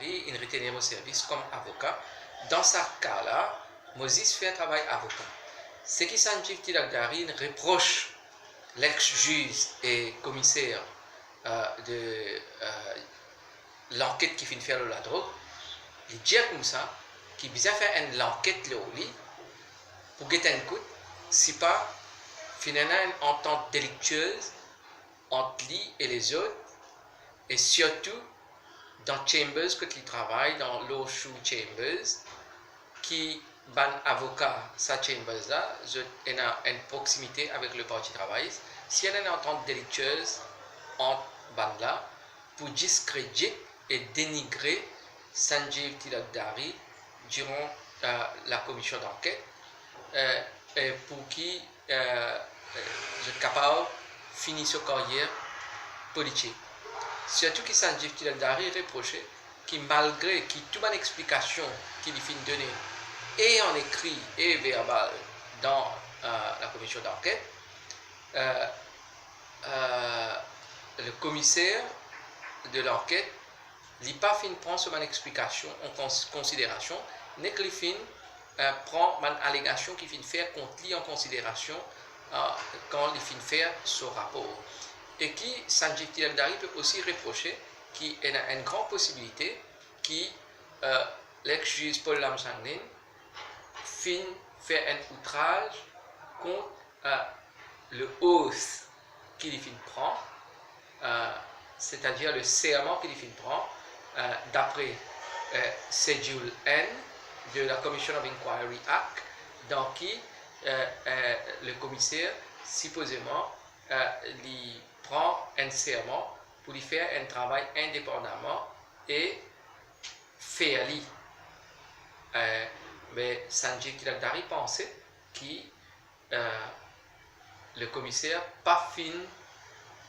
Il retenir au service comme avocat. Dans ce cas-là, Moses fait un travail avocat. Ce qui Sanjeev Tilakdari reproche l'ex-juge et commissaire de l'enquête qui finit faire la drogue, il dit comme ça, qu'il vient faire une enquête là pour guetter un coup, si pas finalement une entente délictueuse entre lui et les autres, et surtout dans Chambers, que il travaille dans Law Chambers, qui ban avocat sa Chambers là, il a une proximité avec le Parti travailliste. S'il y a une entente délictueuse entre ban là, pour discréditer et dénigrer Sanjeev Tilakdari durant la commission d'enquête, et pour qui est capable de finir sa carrière politique. Surtout que Sanjeev Tilakdari reprochait que malgré toute une explication qu'il a donnée, et en écrit et verbal dans la commission d'enquête, le commissaire de l'enquête n'a pas fin prendre son explication en considération, n'est que fin prend une allégation qui fin faire contre lui en considération quand il fin faire son rapport. Et qui Sanjeev Tilakdari peut aussi reprocher qu'il y a une grande possibilité que l'ex-juge Paul Lamsanglin fin faire un outrage contre le hausse qu'il fin prend, c'est-à-dire le serment qu'il fin prend d'après Schedule N de la Commission of Inquiry Act, dans qui le commissaire supposément lui prend un serment pour lui faire un travail indépendamment et fairly. Mais Sanjeev Tilakdari pensait que le commissaire pas fin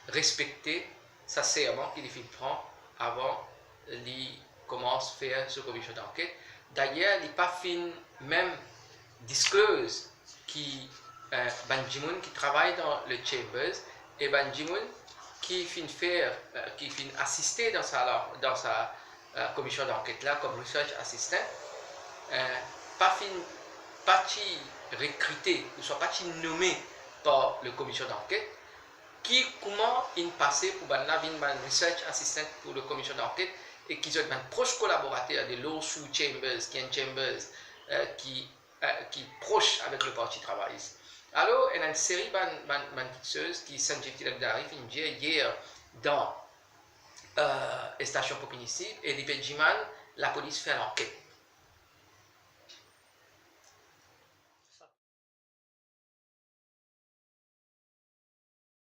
respecter sa serment qu'il fin prend avant qu'il commence à faire ce commission d'enquête. D'ailleurs, il pas fin même disclose qui Banjimoun qui travaille dans le Chambers et Banjimoun qui fin assister dans sa commission d'enquête là comme research assistant, pas recruté ou soit pas nommé par la commission d'enquête, qui comment il passait pour une research assistant pour la commission d'enquête et qui sont un proche collaborateur de Law Chambers, qui est un Chambers qui proche avec le Parti travailliste. Alors, il y a une série de choses qui Sanjeev Tilakdari fin dire hier dans la station Popinici et l'Ipejiman, la police fait l'enquête.